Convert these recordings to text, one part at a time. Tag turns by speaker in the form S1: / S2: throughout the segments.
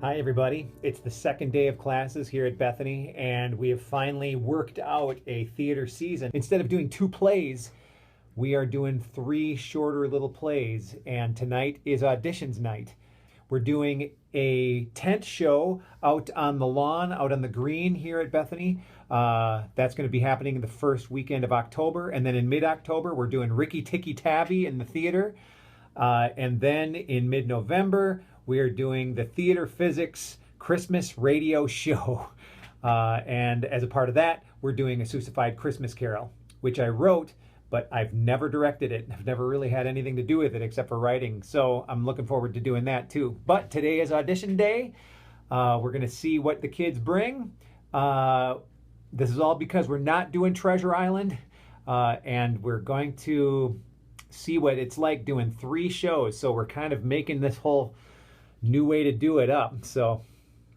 S1: Hi everybody, it's the second day of classes here at Bethany and we have finally worked out a theater season. Instead of doing 2 plays, we are doing 3 shorter little plays, and tonight is auditions night. We're doing a tent show out on the lawn, out on the green here at Bethany. That's going to be happening the first weekend of October, and then in mid-October we're doing Ricky Tikki Tavi in the theater. And then in mid-November, we are doing the Theater Physics Christmas radio show. And as a part of that, we're doing a Seussified Christmas Carol, which I wrote, but I've never directed it. I've never really had anything to do with it except for writing. So I'm looking forward to doing that too. But today is audition day. We're going to see what the kids bring. This is all because we're not doing Treasure Island. And we're going to see what it's like doing 3 shows. So we're kind of making this whole new way to do it up. So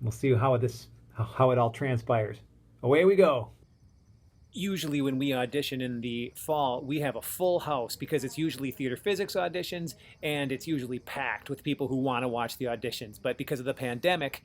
S1: we'll see how it all transpires. Away we go. Usually when we audition in the fall, we have a full house because it's usually theater physics auditions and it's usually packed with people who want to watch the auditions. But because of the pandemic,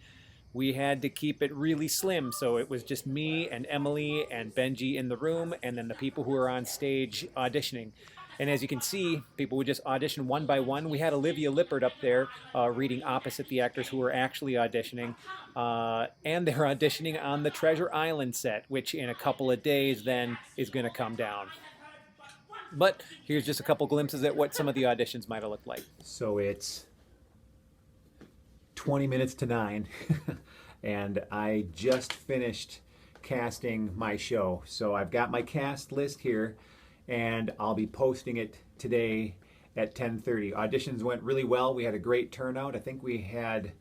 S1: we had to keep it really slim. So it was just me and Emily and Benji in the room, and then the people who are on stage auditioning. And as you can see, people would just audition one by one. We had Olivia Lippert up there reading opposite the actors who were actually auditioning. And they're auditioning on the Treasure Island set, which in a couple of days then is going to come down. But here's just a couple glimpses at what some of the auditions might have looked like. So it's 20 minutes to 9, and I just finished casting my show. So I've got my cast list here, and I'll be posting it today at 10:30. Auditions went really well. We had a great turnout. I think we had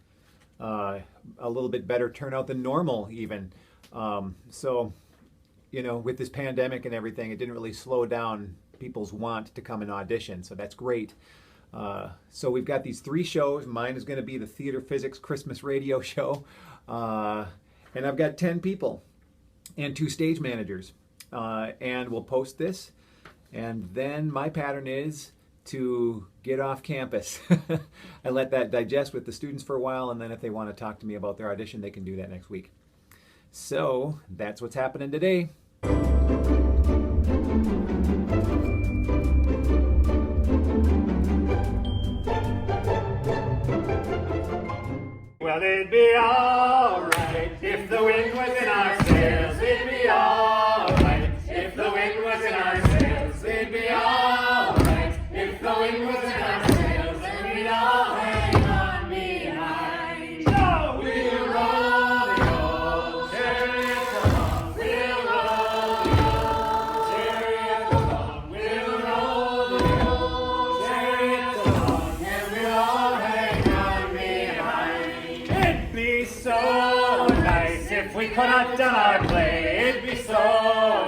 S1: a little bit better turnout than normal even. So, you know, with this pandemic and everything, it didn't really slow down people's want to come and audition. So that's great. So we've got these 3 shows. Mine is going to be the Theater Physics Christmas radio show. And I've got 10 people and 2 stage managers. And we'll post this. And then my pattern is to get off campus. I let that digest with the students for a while, and then if they want to talk to me about their audition, they can do that next week. So that's what's happening today. Well, it'd be alright if the wind was in our sails. It'd be alright if the wind was in our sails. It'd be alright if the wind was in our sails. And we'd all hang on behind. So we'll roll the old chariot along. We'll roll the old chariot along. We'll roll the old chariot along. And we'll all hang on behind. It'd be so nice if we could have done our play. It'd be so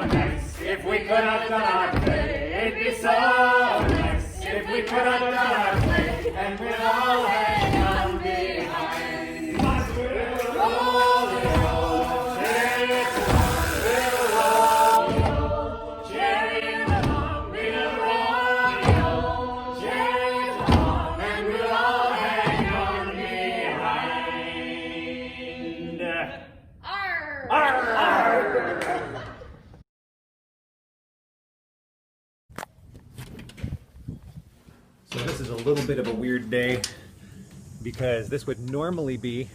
S1: nice if we could have done our play. It'd be so nice if we could have done our play. And we'll all hang on behind. We'll roll the old chariot along. We'll roll the old chariot along. We'll roll the old chariot along. And we'll all hang on behind. Arr! Arr! Arr! So this is a little bit of a weird day because this would normally be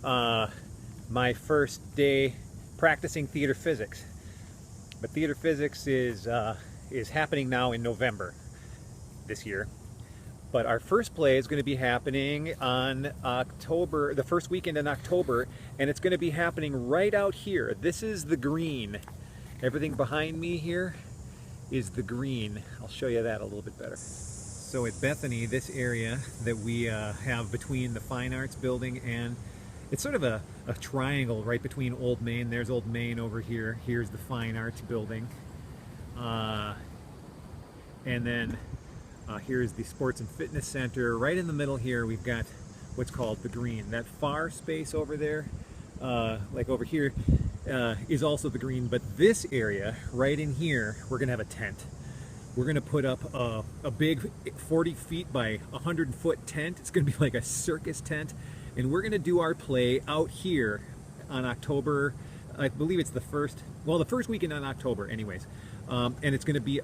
S1: my first day practicing theater physics. But theater physics is happening now in November this year. But our first play is going to be happening on the first weekend in October, and it's going to be happening right out here. This is the green. Everything behind me here is the green. I'll show you that a little bit better. So at Bethany, this area that we have between the Fine Arts building and it's sort of a triangle right between Old Main. There's Old Main over here. Here's the Fine Arts building. And then here's the Sports and Fitness Center. Right in the middle here, we've got what's called the green. That far space over there, like over here, is also the green. But this area, right in here, we're going to have a tent. We're going to put up a big 40 feet by 100-foot tent. It's going to be like a circus tent. and we're going to do our play out here on October, I believe it's the first weekend in October anyways. And it's going to be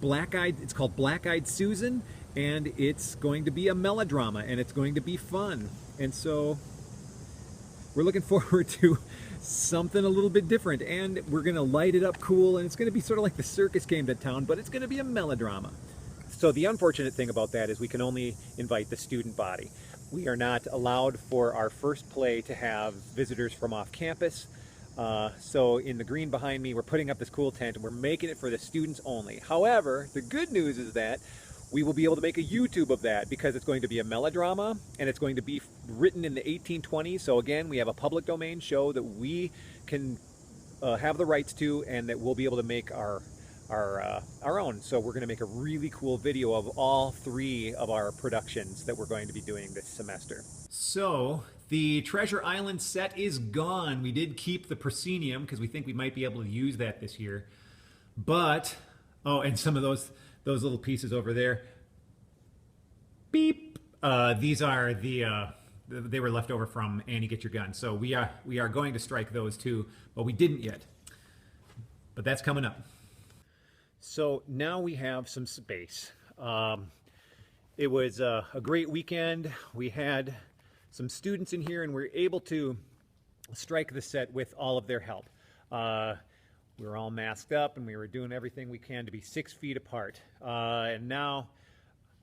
S1: it's called Black-Eyed Susan, and it's going to be a melodrama, and it's going to be fun. And so we're looking forward to something a little bit different, and we're going to light it up cool, and it's going to be sort of like the circus came to town, but it's going to be a melodrama. So the unfortunate thing about that is we can only invite the student body. We are not allowed for our first play to have visitors from off campus. So in the green behind me, we're putting up this cool tent, and we're making it for the students only. However, the good news is that we will be able to make a YouTube of that, because it's going to be a melodrama, and it's going to be written in the 1820s. So again, we have a public domain show that we can have the rights to, and that we'll be able to make our own. So we're going to make a really cool video of all 3 of our productions that we're going to be doing this semester. So the Treasure Island set is gone. We did keep the proscenium because we think we might be able to use that this year. But, oh, and some of those little pieces over there, beep, these are they were left over from Annie Get Your Gun. So we are going to strike those too, but we didn't yet. But that's coming up. So now we have some space. It was a great weekend. We had some students in here, and we were able to strike the set with all of their help. We were all masked up, and we were doing everything we can to be 6 feet apart. And now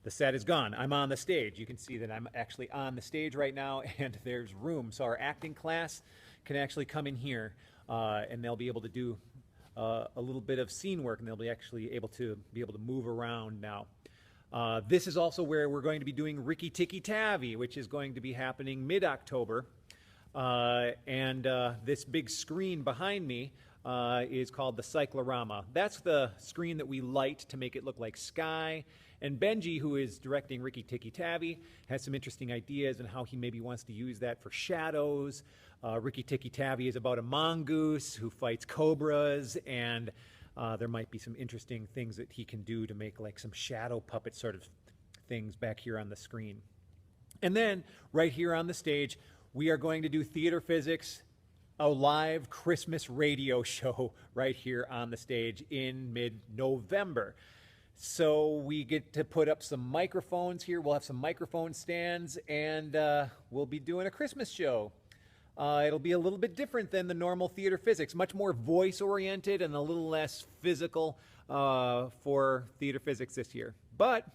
S1: the set is gone. I'm on the stage. You can see that I'm actually on the stage right now, and there's room. So our acting class can actually come in here, and they'll be able to do a little bit of scene work, and they'll be actually able to move around now. This is also where we're going to be doing Ricky Tikki Tavi, which is going to be happening mid-October. And this big screen behind me is called the Cyclorama. That's the screen that we light to make it look like sky. And Benji, who is directing Ricky Tikki Tavi, has some interesting ideas on how he maybe wants to use that for shadows. Ricky Tikki Tavi is about a mongoose who fights cobras, and there might be some interesting things that he can do to make like some shadow puppet sort of things back here on the screen. And then right here on the stage, we are going to do theater physics, a live Christmas radio show right here on the stage in mid-November. So we get to put up some microphones here. We'll have some microphone stands, and we'll be doing a Christmas show. It'll be a little bit different than the normal theater physics, much more voice-oriented and a little less physical for theater physics this year. But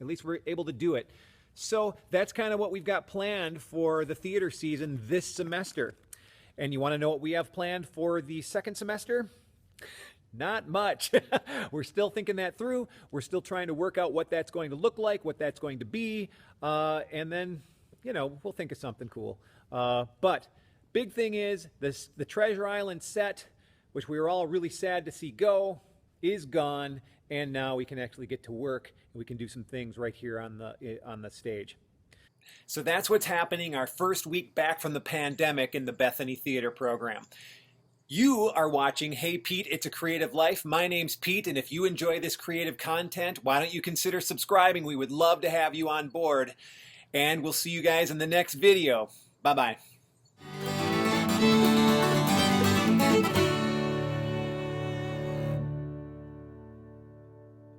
S1: at least we're able to do it. So that's kind of what we've got planned for the theater season this semester. And you want to know what we have planned for the second semester? Not much. We're still thinking that through. We're still trying to work out what that's going to look like, what that's going to be, and then, you know, we'll think of something cool. But big thing is the Treasure Island set, which we were all really sad to see go, is gone, and now we can actually get to work, and we can do some things right here on the stage. So that's what's happening our first week back from the pandemic in the Bethany Theater program. You are watching Hey Pete, It's a Creative Life. My name's Pete, and if you enjoy this creative content, why don't you consider subscribing? We would love to have you on board. And we'll see you guys in the next video. Bye-bye.